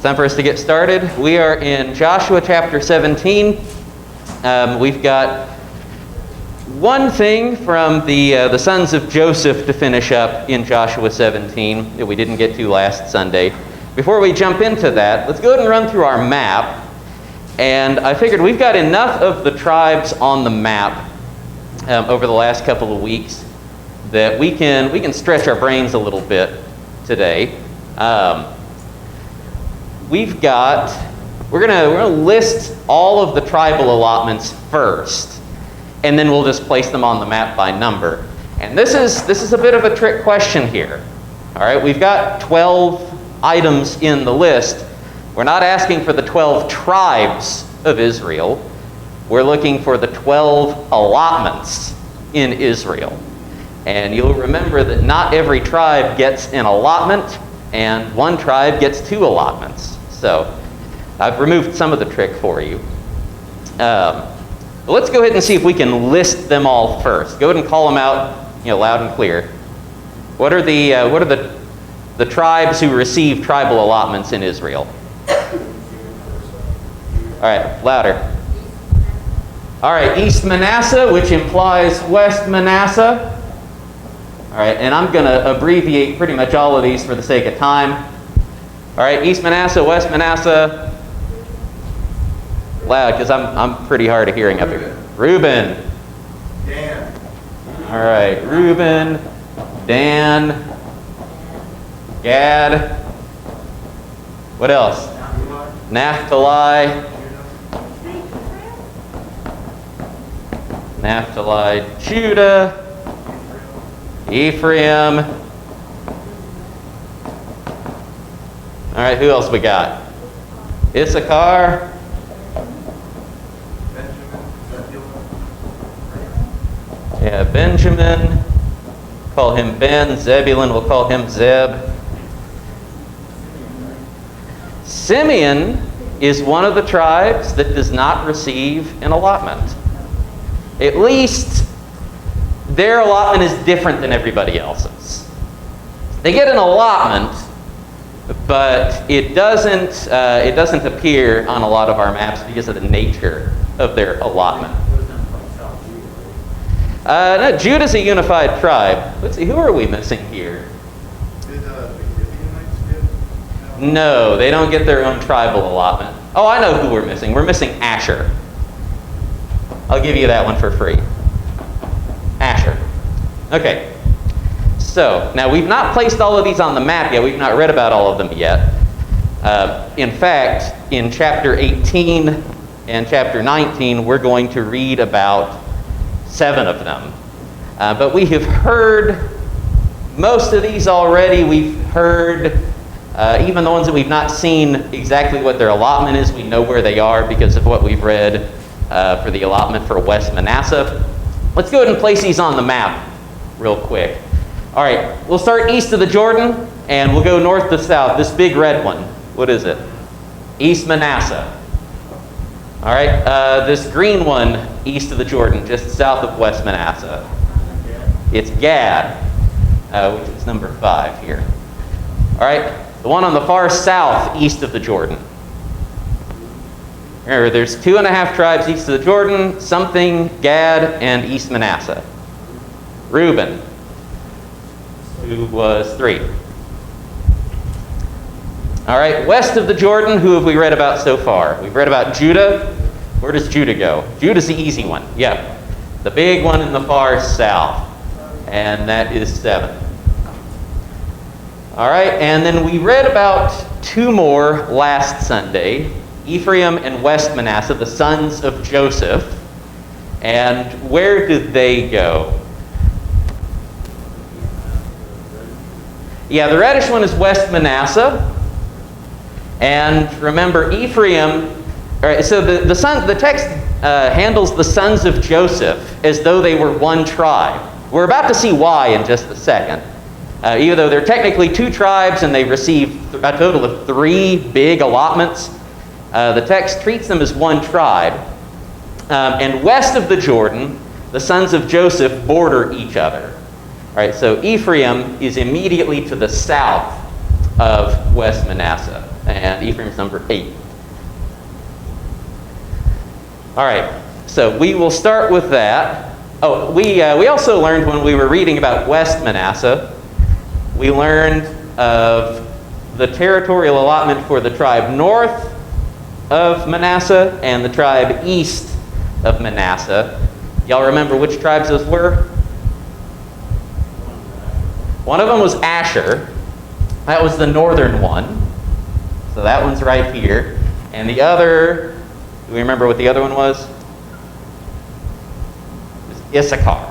It's time for us to get started. We are in Joshua chapter 17. We've got one thing from the sons of Joseph to finish up in Joshua 17 that we didn't get to last Sunday. Before we jump into that, let's go ahead and run through our map. And I figured we've got enough of the tribes on the map over the last couple of weeks that we can stretch our brains a little bit today. We're gonna list all of the tribal allotments first, and then we'll just place them on the map by number. And this is a bit of a trick question here. All right, we've got 12 items in the list. We're not asking for the 12 tribes of Israel. We're looking for the 12 allotments in Israel. And you'll remember that not every tribe gets an allotment, and one tribe gets 2 allotments. So I've removed some of the trick for you. But let's go ahead and see if we can list them all first. Go ahead and call them out, loud and clear. What are the tribes who receive tribal allotments in Israel? All right, louder. All right, East Manasseh, which implies West Manasseh. All right, and I'm going to abbreviate pretty much all of these for the sake of time. All right, East Manasseh, West Manasseh. Loud, because I'm pretty hard of hearing up here. Reuben. Dan. All right, Reuben, Dan, Gad. What else? Naphtali. Naphtali, Judah, Ephraim. All right, who else we got? Issachar. Yeah, Benjamin. Call him Ben. Zebulun, we'll call him Zeb. Simeon is one of the tribes that does not receive an allotment. At least their allotment is different than everybody else's. They get an allotment, but it doesn't appear on a lot of our maps because of the nature of their allotment. No, Judah's a unified tribe. Let's see, who are we missing here? Did the Gibeonites get? No, they don't get their own tribal allotment. Oh, I know who we're missing. We're missing Asher. I'll give you that one for free. Asher. Okay. So, now we've not placed all of these on the map yet. We've not read about all of them yet. In fact, in chapter 18 and chapter 19, we're going to read about 7 of them. But we have heard most of these already. We've heard even the ones that we've not seen exactly what their allotment is. We know where they are because of what we've read for the allotment for West Manasseh. Let's go ahead and place these on the map real quick. All right, we'll start east of the Jordan, and we'll go north to south. This big red one, what is it? East Manasseh. All right, this green one east of the Jordan, just south of West Manasseh. It's Gad, which is number 5 here. All right, the one on the far south east of the Jordan. Remember, there's 2.5 tribes east of the Jordan, something, Gad, and East Manasseh. Reuben, who was 3. All right, west of the Jordan, who have we read about so far? We've read about Judah. Where does Judah go? Judah's the easy one. Yeah, the big one in the far south, and that is 7. All right, and then we read about 2 more last Sunday. Ephraim and West Manasseh, the sons of Joseph. And where did they go? Yeah, the reddish one is West Manasseh. And remember, Ephraim, all right, so the text handles the sons of Joseph as though they were one tribe. We're about to see why in just a second. Even though they're technically 2 tribes and they receive a total of 3 big allotments, the text treats them as one tribe. And west of the Jordan, the sons of Joseph border each other. All right, so Ephraim is immediately to the south of West Manasseh. And Ephraim's number 8. All right, so we will start with that. Oh, we also learned when we were reading about West Manasseh, we learned of the territorial allotment for the tribe north of Manasseh and the tribe east of Manasseh. Y'all remember which tribes those were? One of them was Asher. That was the northern one. So that one's right here. And the other, do we remember what the other one was? It was Issachar.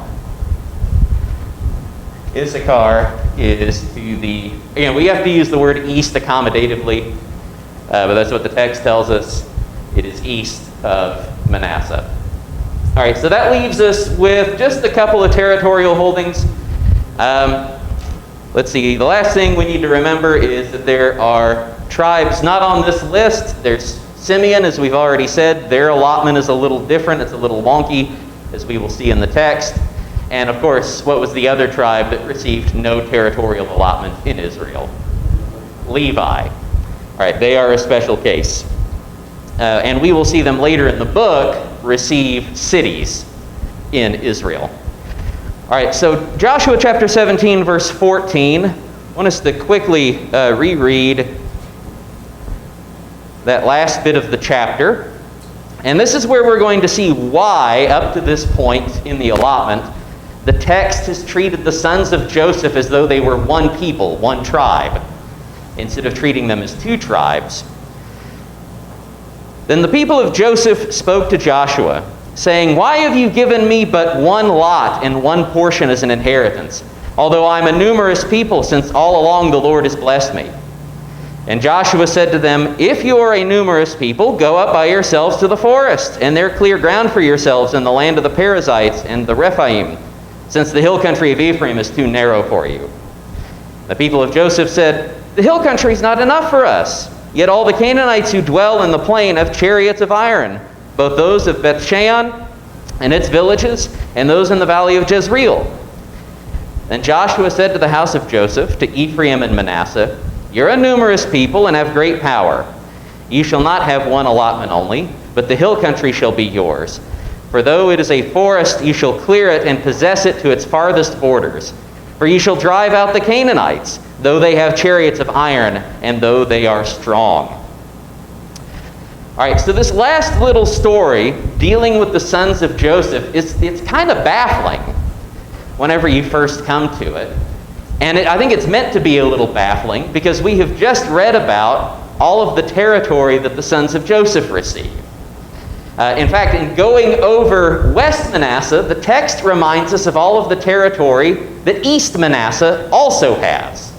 Issachar is to the, again, we have to use the word east accommodatively, but that's what the text tells us. It is east of Manasseh. All right, so that leaves us with just a couple of territorial holdings. Let's see, the last thing we need to remember is that there are tribes not on this list. There's Simeon, as we've already said. Their allotment is a little different. It's a little wonky, as we will see in the text. And of course, what was the other tribe that received no territorial allotment in Israel? Levi. All right, they are a special case. And we will see them later in the book receive cities in Israel. All right, so Joshua chapter 17, verse 14. I want us to quickly reread that last bit of the chapter. And this is where we're going to see why, up to this point in the allotment, the text has treated the sons of Joseph as though they were one people, one tribe, instead of treating them as two tribes. Then the people of Joseph spoke to Joshua, saying, "Why have you given me but one lot and one portion as an inheritance, although I'm a numerous people, since all along the Lord has blessed me?" And Joshua said to them, "If you are a numerous people, go up by yourselves to the forest, and there clear ground for yourselves in the land of the Perizzites and the Rephaim, since the hill country of Ephraim is too narrow for you." The people of Joseph said, "The hill country is not enough for us. Yet all the Canaanites who dwell in the plain have chariots of iron, both those of Bethshan and its villages, and those in the valley of Jezreel." Then Joshua said to the house of Joseph, to Ephraim and Manasseh, "You're a numerous people and have great power. You shall not have one allotment only, but the hill country shall be yours. For though it is a forest, you shall clear it and possess it to its farthest borders. For you shall drive out the Canaanites, though they have chariots of iron, and though they are strong." All right, so this last little story dealing with the sons of Joseph, it's kind of baffling whenever you first come to it. And I think it's meant to be a little baffling because we have just read about all of the territory that the sons of Joseph received. In fact, in going over West Manasseh, the text reminds us of all of the territory that East Manasseh also has.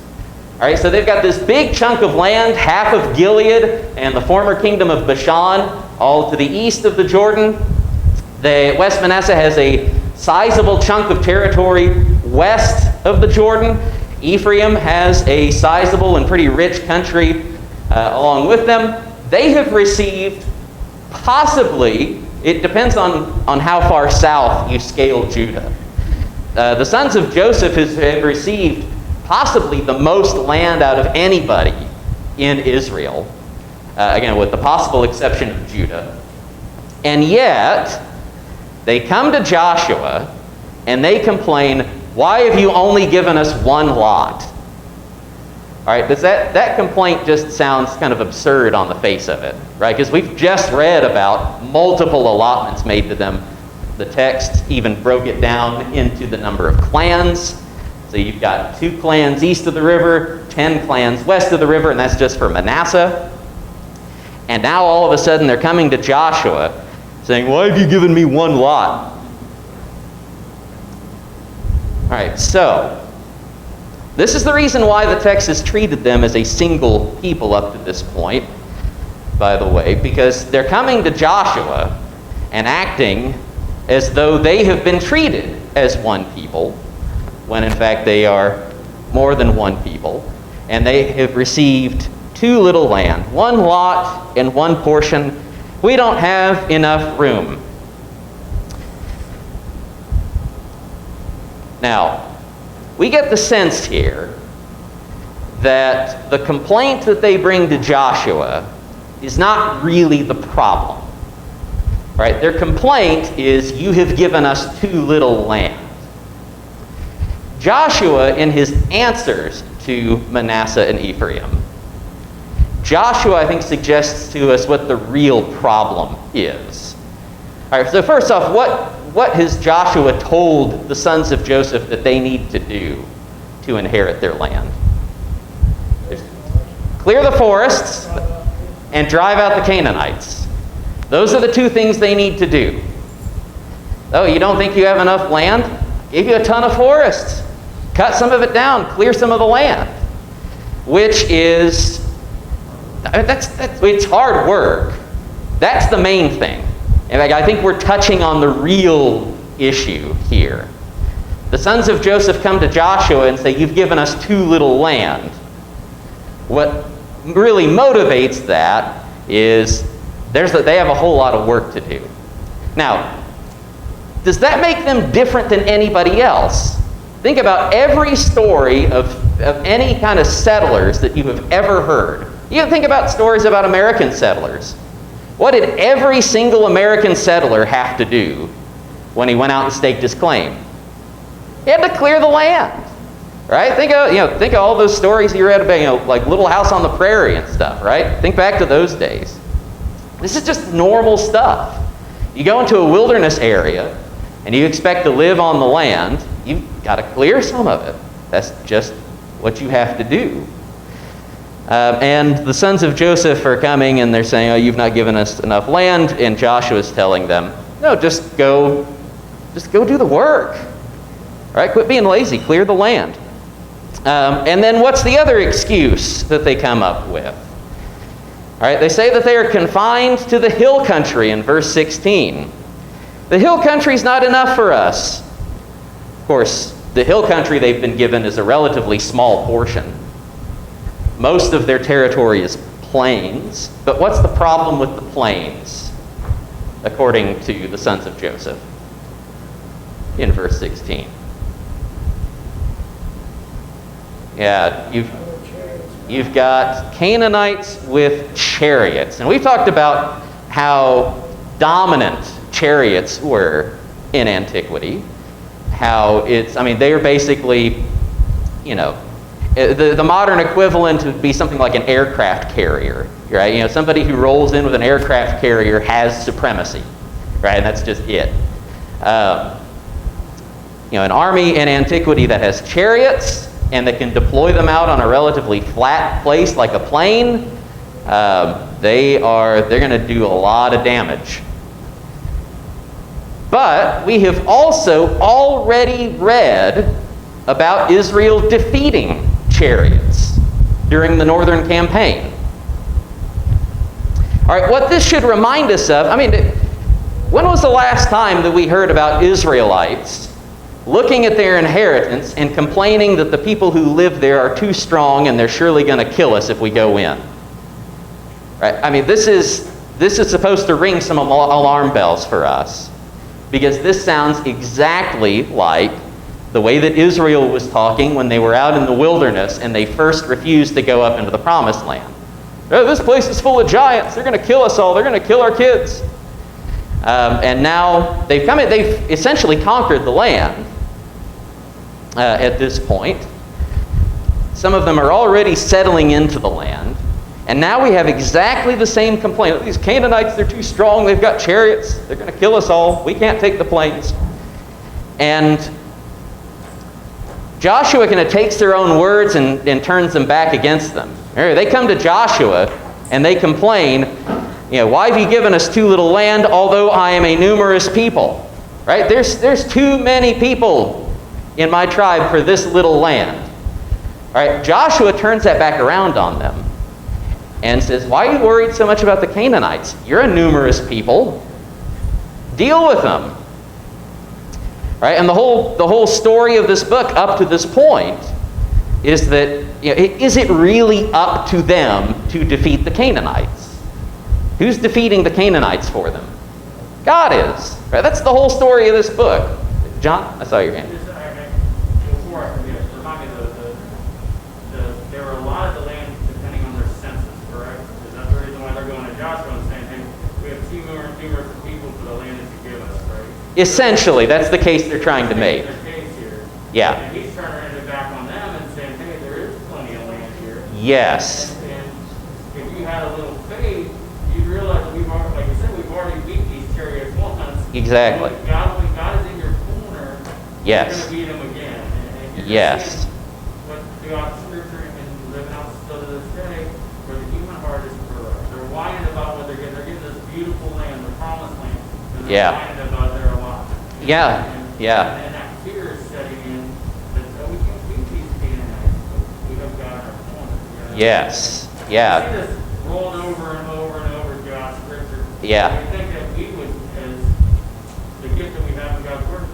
All right, so they've got this big chunk of land, half of Gilead and the former kingdom of Bashan, all to the east of the Jordan. West Manasseh has a sizable chunk of territory west of the Jordan. Ephraim has a sizable and pretty rich country along with them. They have received possibly, it depends on how far south you scale Judah. The sons of Joseph have received possibly the most land out of anybody in Israel, again, with the possible exception of Judah. And yet, they come to Joshua and they complain, "Why have you only given us one lot?" All right, that complaint just sounds kind of absurd on the face of it, right? Because we've just read about multiple allotments made to them. The text even broke it down into the number of clans. So you've got 2 clans east of the river, 10 clans west of the river, and that's just for Manasseh. And now all of a sudden they're coming to Joshua saying, "Why have you given me one lot?" All right, so this is the reason why the text has treated them as a single people up to this point, by the way, because they're coming to Joshua and acting as though they have been treated as one people, when in fact they are more than one people, and they have received too little land, one lot and one portion. We don't have enough room. Now, we get the sense here that the complaint that they bring to Joshua is not really the problem. Right? Their complaint is, you have given us too little land. Joshua, in his answers to Manasseh and Ephraim, Joshua, I think, suggests to us what the real problem is. All right, so first off, what has Joshua told the sons of Joseph that they need to do to inherit their land? Clear the forests and drive out the Canaanites. Those are the two things they need to do. Oh, you don't think you have enough land? Give you a ton of forests. Cut some of it down, clear some of the land. Which is, it's hard work. That's the main thing. In fact, I think we're touching on the real issue here. The sons of Joseph come to Joshua and say, you've given us too little land. What really motivates that is they have a whole lot of work to do. Now, does that make them different than anybody else? Think about every story of any kind of settlers that you have ever heard. You think about stories about American settlers. What did every single American settler have to do when he went out and staked his claim? He had to clear the land, right? Think of all those stories you read about, like Little House on the Prairie and stuff, right? Think back to those days. This is just normal stuff. You go into a wilderness area and you expect to live on the land, you've got to clear some of it. That's just what you have to do. And the sons of Joseph are coming and they're saying, oh, you've not given us enough land. And Joshua's telling them, no, just go do the work. All right, quit being lazy, clear the land. And then what's the other excuse that they come up with? All right, they say that they are confined to the hill country in verse 16. The hill country is not enough for us. Of course, the hill country they've been given is a relatively small portion. Most of their territory is plains. But what's the problem with the plains, according to the sons of Joseph? In verse 16. Yeah, you've got Canaanites with chariots. And we've talked about how dominant chariots were in antiquity. How they're basically, the modern equivalent would be something like an aircraft carrier, right? Somebody who rolls in with an aircraft carrier has supremacy, right? And that's just it. An army in antiquity that has chariots and that can deploy them out on a relatively flat place like a plain, they're going to do a lot of damage. But we have also already read about Israel defeating chariots during the northern campaign. All right, what this should remind us of, when was the last time that we heard about Israelites looking at their inheritance and complaining that the people who live there are too strong and they're surely going to kill us if we go in? Right? This is supposed to ring some alarm bells for us, because this sounds exactly like the way that Israel was talking when they were out in the wilderness and they first refused to go up into the promised land. Oh, this place is full of giants. They're going to kill us all. They're going to kill our kids. And now they've essentially conquered the land at this point. Some of them are already settling into the land. And now we have exactly the same complaint. These Canaanites, they're too strong. They've got chariots. They're going to kill us all. We can't take the plains. And Joshua kind of takes their own words and turns them back against them. They come to Joshua and they complain, why have you given us too little land, although I am a numerous people? Right? There's too many people in my tribe for this little land. All right? Joshua turns that back around on them and says, why are you worried so much about the Canaanites? You're a numerous people. Deal with them. Right? And the whole story of this book up to this point is that, is it really up to them to defeat the Canaanites? Who's defeating the Canaanites for them? God is. Right? That's the whole story of this book. John, I saw your hand. Before I forget, remind me, there were a lot stewards of people for the land that you give us, right? Essentially, that's the case they're trying to make. Their case here. Yeah. And he's turning it back on them and saying, hey, there is plenty of land here. Yes. And if you had a little faith, you'd realize we've already, like you said, we've already beat these chariots once. Exactly. When God is in your corner, Yes. you're going to beat him again. And you're Yes. seeing what throughout Scripture and living out still to this day, where the human heart is corrupt. They're whining about what they're getting. They're getting this beautiful land, the promised land, and they're Yeah. whining about their lot. Yeah. Yeah. And that fear is setting in that we can't beat these Canaanites, but we have God in our corner. You know? Yes. I Yeah. see this rolled over and over and over throughout Scripture. Yeah. I think that we would, as the gift that we have in God's Word,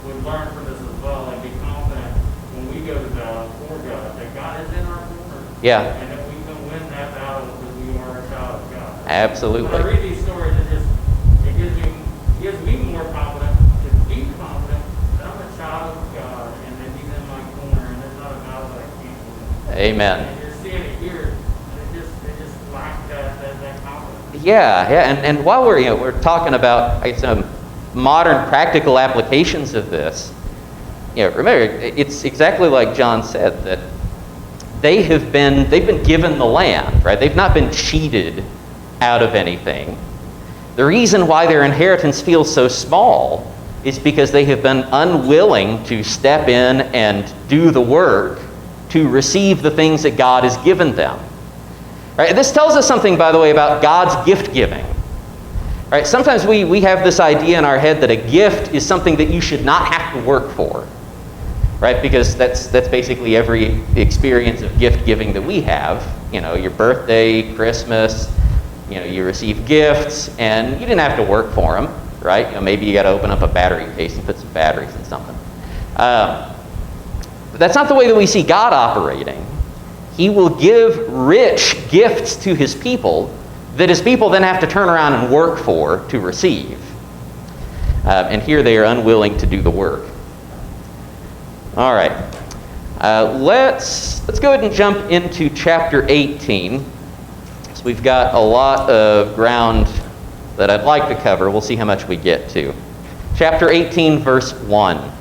would learn from this as well and be confident when we go to battle for God, that God is in our corner. Yeah. And that we can win that battle because we are a child of God. Absolutely. When I read these stories, it gives me more confidence to be confident that I'm a child of God and that He's in my corner and there's not a battle that I can't win. Amen. And you're seeing it here, and it just lacks that confidence. Yeah. Yeah. And while we're talking about some modern practical applications of this, remember, it's exactly like John said, that they've been given the land, right? They've not been cheated out of anything. The reason why their inheritance feels so small is because they have been unwilling to step in and do the work to receive the things that God has given them. Right? This tells us something, by the way, about God's gift giving. Right? Sometimes we have this idea in our head that a gift is something that you should not have to work for. Right? Because that's basically every experience of gift giving that we have. Your birthday, Christmas, you receive gifts and you didn't have to work for them, right? Maybe you got to open up a battery case and put some batteries in something. But that's not the way that we see God operating. He will give rich gifts to His people that His people then have to turn around and work for to receive. And here they are unwilling to do the work. All right. Let's go ahead and jump into chapter 18. So we've got a lot of ground that I'd like to cover. We'll see how much we get to. Chapter 18, verse 1.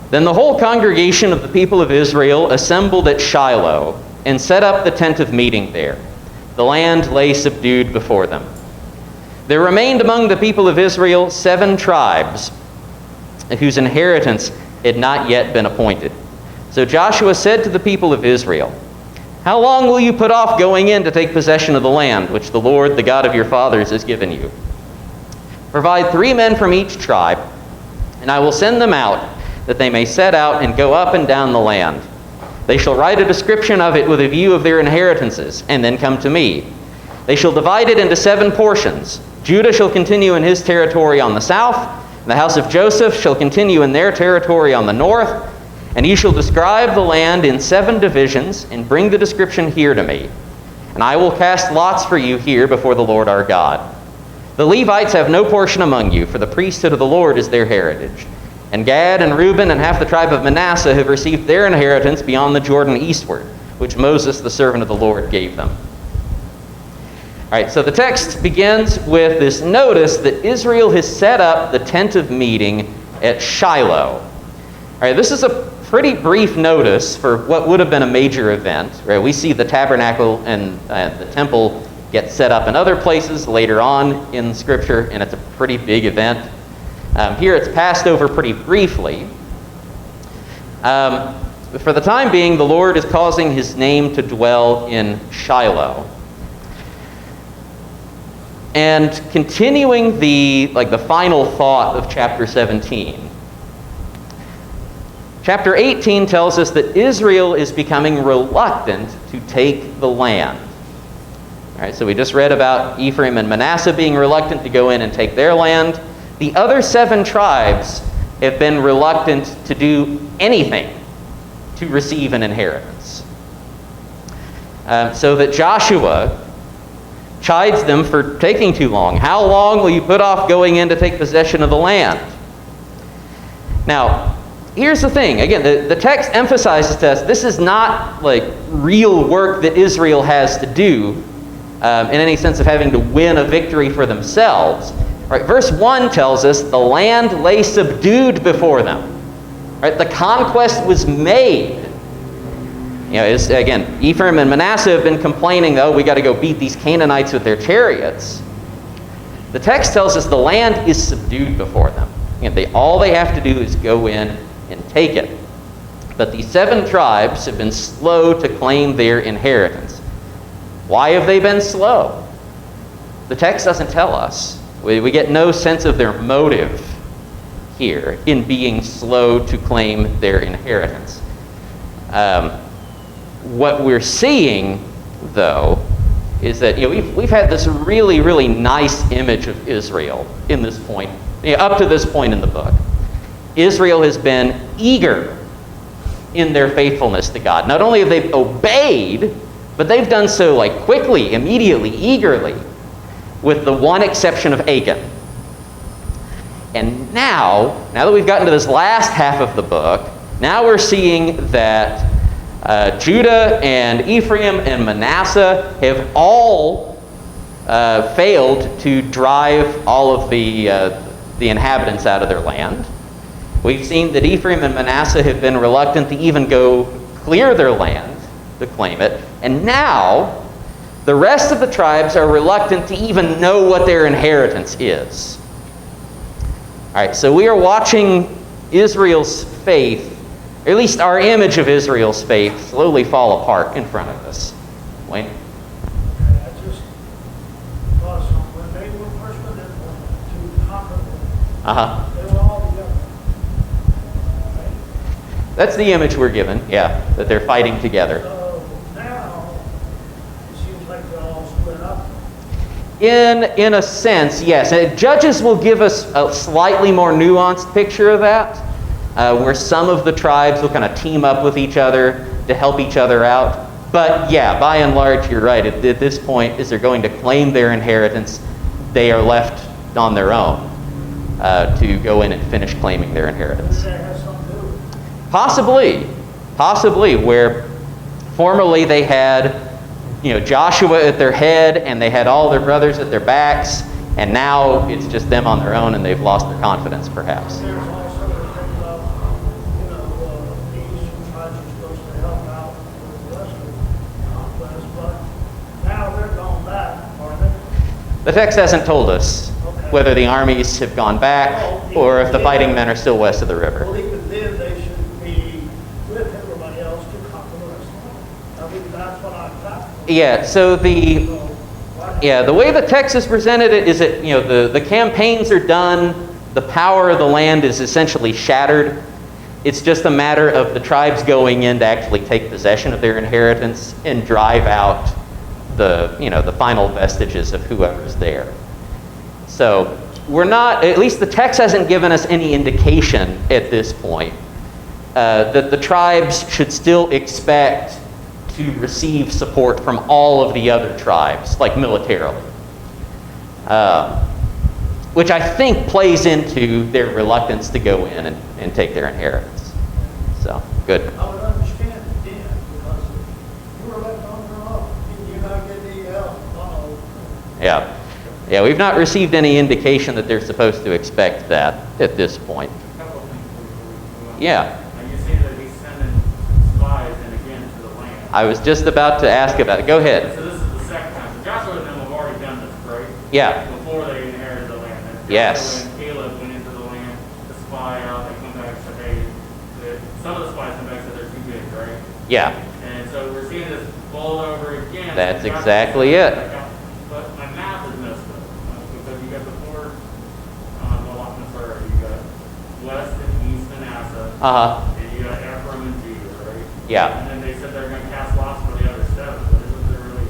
Then the whole congregation of the people of Israel assembled at Shiloh and set up the tent of meeting there. The land lay subdued before them. There remained among the people of Israel 7 tribes whose inheritance had not yet been appointed. So Joshua said to the people of Israel, "How long will you put off going in to take possession of the land which the Lord, the God of your fathers, has given you? Provide 3 men from each tribe, and I will send them out, that they may set out and go up and down the land. They shall write a description of it with a view of their inheritances, and then come to me. They shall divide it into 7 portions. Judah shall continue in his territory on the south, and the house of Joseph shall continue in their territory on the north, and you shall describe the land in 7 divisions, and bring the description here to me. And I will cast lots for you here before the Lord our God. The Levites have no portion among you, for the priesthood of the Lord is their heritage. And Gad and Reuben and half the tribe of Manasseh have received their inheritance beyond the Jordan eastward, which Moses, the servant of the Lord, gave them." All right, so the text begins with this notice that Israel has set up the tent of meeting at Shiloh. All right, this is a pretty brief notice for what would have been a major event. Right? We see the tabernacle and the temple get set up in other places later on in Scripture, and it's a pretty big event. Here it's passed over pretty briefly. For the time being, the Lord is causing His name to dwell in Shiloh. And continuing the final thought of chapter 17. Chapter 18 tells us that Israel is becoming reluctant to take the land. All right, so we just read about Ephraim and Manasseh being reluctant to go in and take their land. The other 7 tribes have been reluctant to do anything to receive an inheritance. So that Joshua chides them for taking too long. How long will you put off going in to take possession of the land? Now, here's the thing. Again, the text emphasizes to us this is not like real work that Israel has to do. in any sense of having to win a victory for themselves. Right, verse 1 tells us the land lay subdued before them. Right, the conquest was made. Again, Ephraim and Manasseh have been complaining, oh, we got to go beat these Canaanites with their chariots. The text tells us the land is subdued before them. All they have to do is go in and take it. But these 7 tribes have been slow to claim their inheritance. Why have they been slow? The text doesn't tell us. We get no sense of their motive here in being slow to claim their inheritance. What we're seeing, though, is that we've had this really, really nice image of Israel in this point, up to this point in the book. Israel has been eager in their faithfulness to God. Not only have they obeyed, but they've done so quickly, immediately, eagerly, with the one exception of Achan. And now that we've gotten to this last half of the book, now we're seeing that Judah and Ephraim and Manasseh have all failed to drive all of the inhabitants out of their land. We've seen that Ephraim and Manasseh have been reluctant to even go clear their land to claim it. And now the rest of the tribes are reluctant to even know what their inheritance is. All right, so we are watching Israel's faith, or at least our image of Israel's faith, slowly fall apart in front of us. Wayne? I just thought of something. When they were first put to conquer them, they were all together. Right? That's the image we're given, yeah, that they're fighting together. So now, it seems like they're all split up. In a sense, yes. Judges will give us a slightly more nuanced picture of that, where some of the tribes will kind of team up with each other to help each other out. But yeah, by and large, you're right. At this point, as they're going to claim their inheritance, they are left on their own to go in and finish claiming their inheritance. Does that have something to do with it? Possibly, where formerly they had Joshua at their head, and they had all their brothers at their backs, and now it's just them on their own, and they've lost their confidence, perhaps. There's also the thing about, the eastern tribes are supposed to help out with the western conquest, but now they're going back, are they? The text hasn't told us whether the armies have gone back or if the fighting men are still west of the river. Well, even then, they should be with everybody else to conquer the rest of them. I mean, that's what I thought. Yeah, so the way the text is presented it is that the campaigns are done, the power of the land is essentially shattered. It's just a matter of the tribes going in to actually take possession of their inheritance and drive out the final vestiges of whoever's there. So we're not, at least the text hasn't given us any indication at this point that the tribes should still expect to receive support from all of the other tribes, militarily. Which I think plays into their reluctance to go in and take their inheritance. So, good. I would understand it then, because you were left on your own. You're not getting any help. Yeah, we've not received any indication that they're supposed to expect that at this point. A couple of things before we move on. Yeah. You say that he's sending spies in again to the land. I was just about to ask about it. Go ahead. So this is the second time. So Joshua and them have already done this, right? Yeah. Before they inherited the land. And Yes. Joshua and Caleb went into the land to spy out. They come back and said, hey, some of the spies come back and said they're too big, right? Yeah. And so we're seeing this all over again. That's So Joshua exactly said, it. But my math is messed up. Because you got the four allotments already. You got west and east Manasseh. And you got Ephraim and Judah, right? Yeah. And then they said they're going to cast lots for the other seven, but isn't there really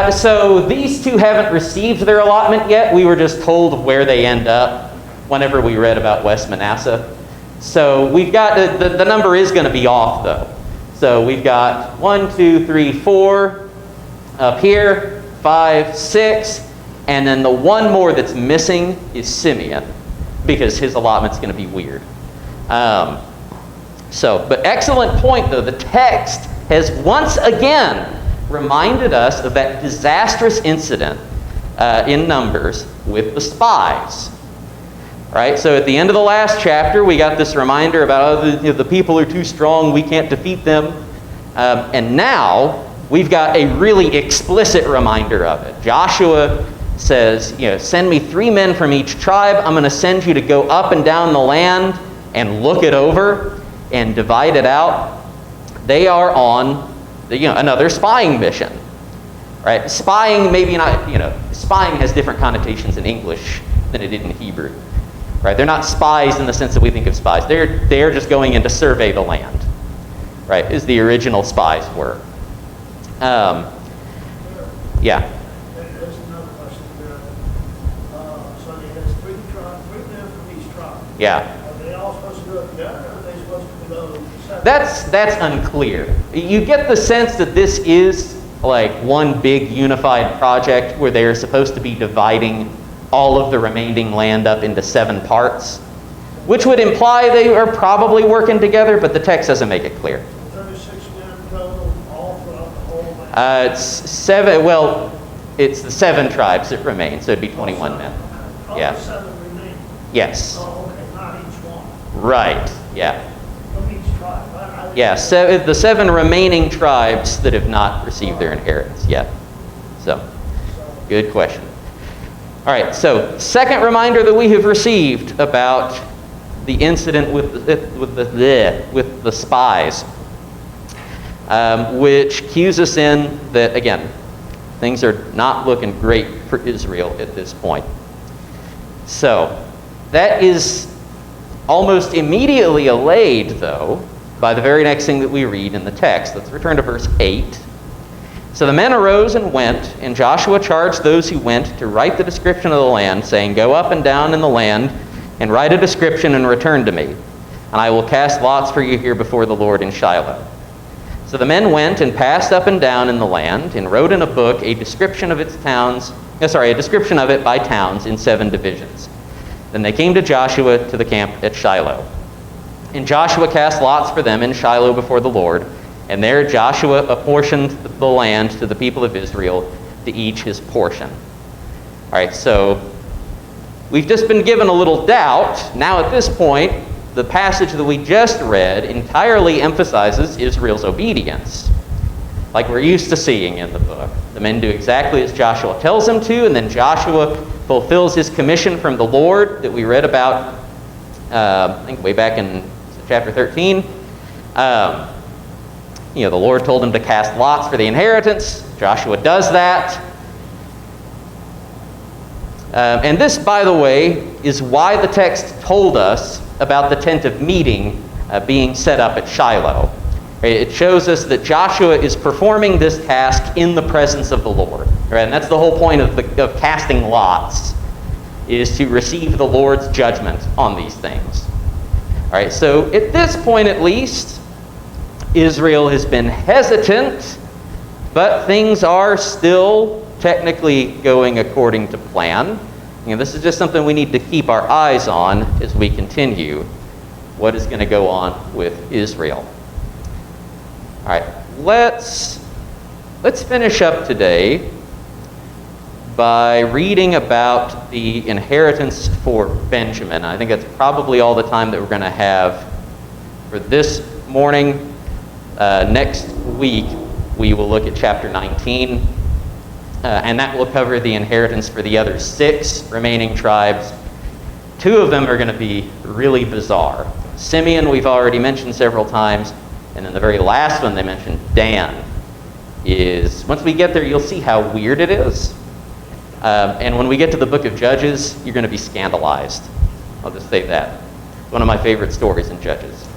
eight? So these two haven't received their allotment yet. We were just told where they end up whenever we read about West Manasseh. So we've got, the number is going to be off, though. So we've got 1, 2, 3, 4 up here, 5, 6, and then the one more that's missing is Simeon, because his allotment's going to be weird. But excellent point, though. The text has once again reminded us of that disastrous incident in Numbers with the spies. Right? So at the end of the last chapter, we got this reminder about the people are too strong, we can't defeat them. And now we've got a really explicit reminder of it. Joshua says, send me 3 men from each tribe. I'm going to send you to go up and down the land and look it over and divide it out. They are on another spying mission. Right? Spying, maybe not, spying has different connotations in English than it did in Hebrew. Right? They're not spies in the sense that we think of spies. They're just going in to survey the land. Right? As the original spies were. Yeah. There's another question here. So there's 3 men from each tribe. Yeah. Are they all supposed to go together, or are they supposed to go separate? That's unclear. You get the sense that this is like one big unified project where they're supposed to be dividing all of the remaining land up into 7 parts, which would imply they are probably working together, but the text doesn't make it clear. 36 men total, all throughout the whole land? It's 7, well, it's the 7 tribes that remain, so it'd be 21 men. Oh, Yeah. 7 remain? Yes. Oh, okay, not each one, Right. Yeah. from each tribe. I Yeah, so the 7 remaining tribes that have not received their inheritance yet. So, good question. All right, so second reminder that we have received about the incident with the spies, which cues us in that, again, things are not looking great for Israel at this point. So that is almost immediately allayed, though, by the very next thing that we read in the text. Let's return to verse 8. So the men arose and went, and Joshua charged those who went to write the description of the land, saying, Go up and down in the land, and write a description and return to me, and I will cast lots for you here before the Lord in Shiloh. So the men went and passed up and down in the land, and wrote in a book a description of a description of it by towns in 7 divisions. Then they came to Joshua to the camp at Shiloh. And Joshua cast lots for them in Shiloh before the Lord, and there Joshua apportioned the land to the people of Israel, to each his portion. All right, so we've just been given a little doubt. Now at this point, the passage that we just read entirely emphasizes Israel's obedience, like we're used to seeing in the book. The men do exactly as Joshua tells them to, and then Joshua fulfills his commission from the Lord that we read about, I think way back in chapter 13. The Lord told him to cast lots for the inheritance. Joshua does that. And this, by the way, is why the text told us about the tent of meeting being set up at Shiloh. It shows us that Joshua is performing this task in the presence of the Lord. Right? And that's the whole point of casting lots, is to receive the Lord's judgment on these things. All right, so at this point at least, Israel has been hesitant, but things are still technically going according to plan. This is just something we need to keep our eyes on as we continue what is going to go on with Israel. All right, let's finish up today by reading about the inheritance for Benjamin. I think that's probably all the time that we're going to have for this morning. Next week, we will look at chapter 19, and that will cover the inheritance for the other 6 remaining tribes. 2 of them are going to be really bizarre. Simeon, we've already mentioned several times, and then the very last one they mentioned, Dan, is, once we get there, you'll see how weird it is. And when we get to the book of Judges, you're going to be scandalized. I'll just say that. It's one of my favorite stories in Judges.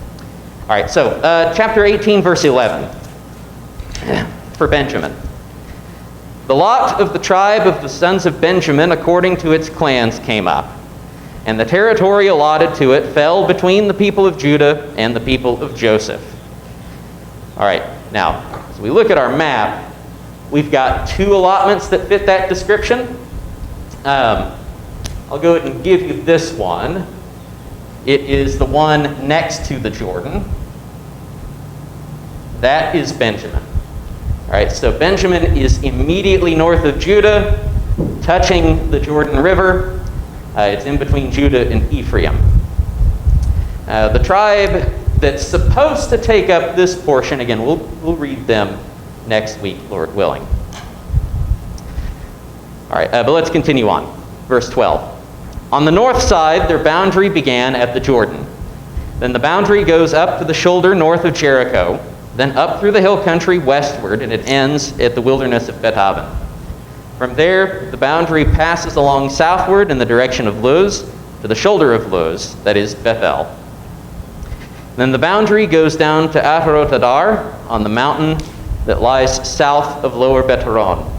All right, so chapter 18, verse 11, for Benjamin. The lot of the tribe of the sons of Benjamin according to its clans came up, and the territory allotted to it fell between the people of Judah and the people of Joseph. All right, now, as we look at our map, we've got 2 allotments that fit that description. I'll go ahead and give you this one. It is the one next to the Jordan. That is Benjamin. All right, so Benjamin is immediately north of Judah, touching the Jordan River. It's in between Judah and Ephraim. The tribe that's supposed to take up this portion, again, we'll read them next week, Lord willing. All right, but let's continue on. Verse 12. On the north side, their boundary began at the Jordan. Then the boundary goes up to the shoulder north of Jericho, then up through the hill country westward, and it ends at the wilderness of Bet-Aven. From there, the boundary passes along southward in the direction of Luz to the shoulder of Luz, that is Bethel. Then the boundary goes down to Aharot Adar on the mountain that lies south of Lower Bet-Horon.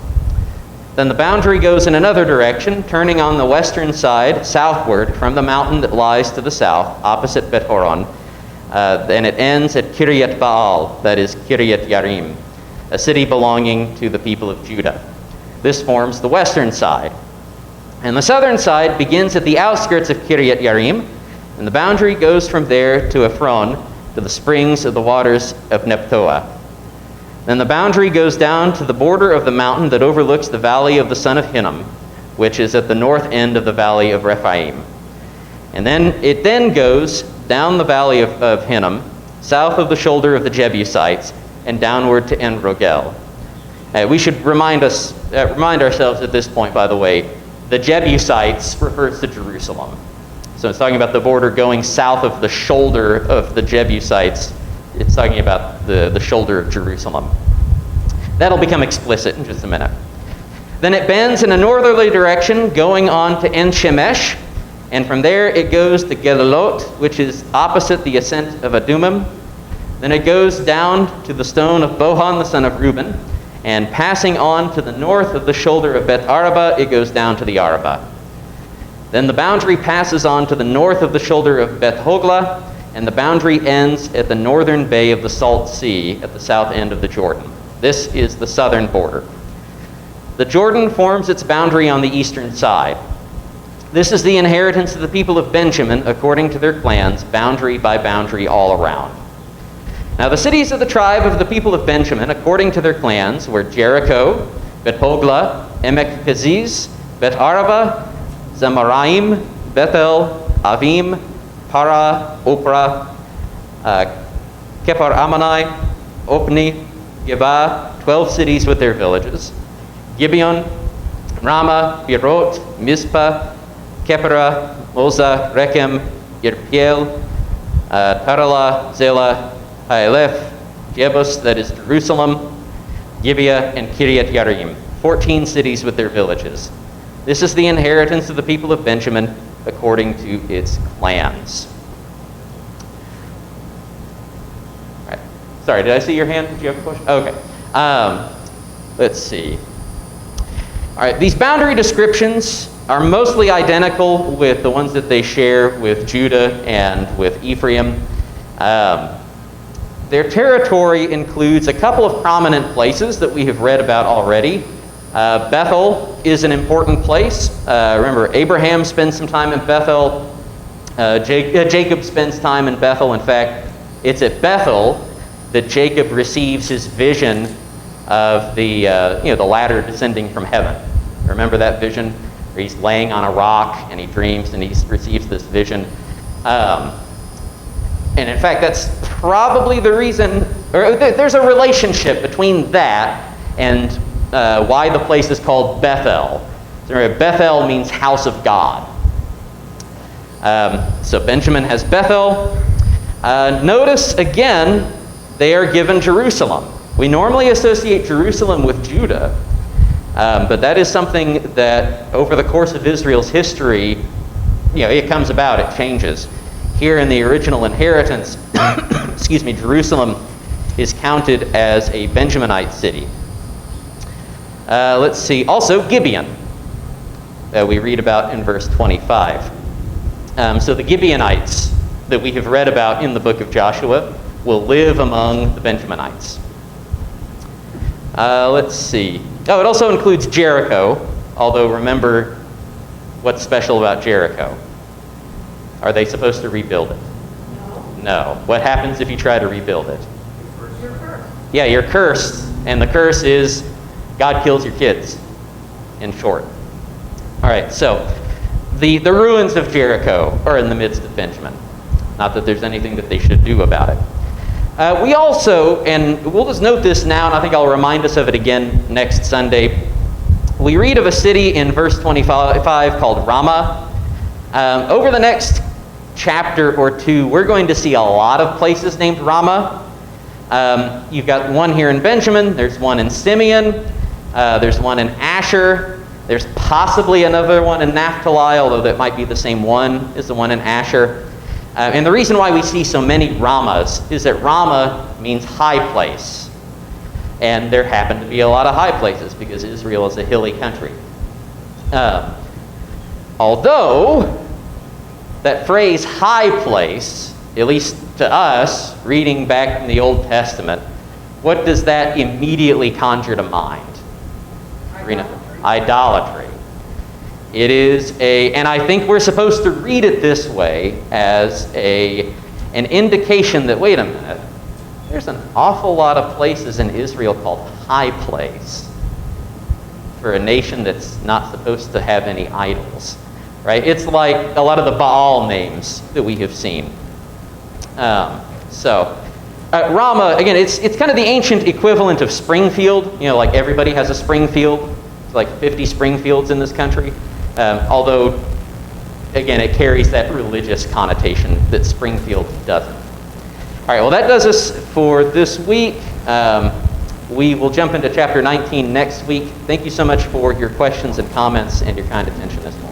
Then the boundary goes in another direction, turning on the western side southward from the mountain that lies to the south, opposite Bet-Horon. And it ends at Kiryat Baal, that is Kiryat Yarim, a city belonging to the people of Judah. This forms the western side. And the southern side begins at the outskirts of Kiryat Yarim, and the boundary goes from there to Ephron, to the springs of the waters of Nephtoah. Then the boundary goes down to the border of the mountain that overlooks the valley of the son of Hinnom, which is at the north end of the valley of Rephaim. And then it goes down the valley of Hinnom, south of the shoulder of the Jebusites, and downward to En Rogel. We should remind ourselves at this point, by the way, the Jebusites refers to Jerusalem. So it's talking about the border going south of the shoulder of the Jebusites. It's talking about the shoulder of Jerusalem. That'll become explicit in just a minute. Then it bends in a northerly direction, going on to En Shemesh, and from there it goes to Gelilot, which is opposite the ascent of Adumim. Then it goes down to the stone of Bohan, the son of Reuben, and passing on to the north of the shoulder of Bet Araba, it goes down to the Araba. Then the boundary passes on to the north of the shoulder of Bet Hogla, and the boundary ends at the northern bay of the Salt Sea at the south end of the Jordan. This is the southern border. The Jordan forms its boundary on the eastern side. This is the inheritance of the people of Benjamin according to their clans, boundary by boundary all around. Now the cities of the tribe of the people of Benjamin according to their clans were Jericho, Bet-Hogla, Emek Keziz, Bet-Araba, Zemaraim, Bethel, Avim, Para, Oprah, Kephar Ammonai, Opni, Geba, 12 cities with their villages, Gibeon, Ramah, Beerot, Mizpah, Kephara, Moza, Rechem, Yirpiel, Tarala, Zela, Haelef, Jebus, that is Jerusalem, Gibeah, and Kiryat Yarim, 14 cities with their villages. This is the inheritance of the people of Benjamin according to its clans. All right. Sorry, did I see your hand? Did you have a question? Okay. Let's see. All right, these boundary descriptions are mostly identical with the ones that they share with Judah and with Ephraim. Their territory includes a couple of prominent places that we have read about already. Bethel is an important place. Remember, Abraham spends some time in Bethel. Jacob spends time in Bethel. In fact, it's at Bethel that Jacob receives his vision of the ladder descending from heaven. Remember that vision where he's laying on a rock and he dreams and he receives this vision. And in fact, that's probably the reason, or there's a relationship between that and why the place is called Bethel. So Bethel means house of God. So Benjamin has Bethel. Notice again, they are given Jerusalem. We normally associate Jerusalem with Judah, but that is something that over the course of Israel's history, it comes about, it changes. Here in the original inheritance, Jerusalem is counted as a Benjaminite city. Let's see, also Gibeon, that we read about in verse 25. So the Gibeonites that we have read about in the book of Joshua will live among the Benjaminites. Let's see. Oh, it also includes Jericho, although remember what's special about Jericho. Are they supposed to rebuild it? No. What happens if you try to rebuild it? You're cursed. Yeah, you're cursed, And the curse is God kills your kids, in short. All right, so the ruins of Jericho are in the midst of Benjamin. Not that there's anything that they should do about it. We also, and we'll just note this now, and I think I'll remind us of it again next Sunday. We read of a city in verse 25 called Ramah. Over the next chapter or two, we're going to see a lot of places named Ramah. You've got one here in Benjamin. There's one in Simeon. There's one in Asher. There's possibly another one in Naphtali, although that might be the same one as the one in Asher. And the reason why we see so many Ramahs is that Ramah means high place. And there happen to be a lot of high places because Israel is a hilly country. Although that phrase high place, at least to us, reading back in the Old Testament, what does that immediately conjure to mind? Idolatry. It is and I think we're supposed to read it this way as an indication that, wait a minute, there's an awful lot of places in Israel called high place for a nation that's not supposed to have any idols, right? It's like a lot of the Baal names that we have seen. Ramah, again, it's kind of the ancient equivalent of Springfield. Like everybody has a Springfield. It's like 50 Springfields in this country. Although, again, it carries that religious connotation that Springfield doesn't. All right, well, that does us for this week. We will jump into chapter 19 next week. Thank you so much for your questions and comments and your kind attention this morning.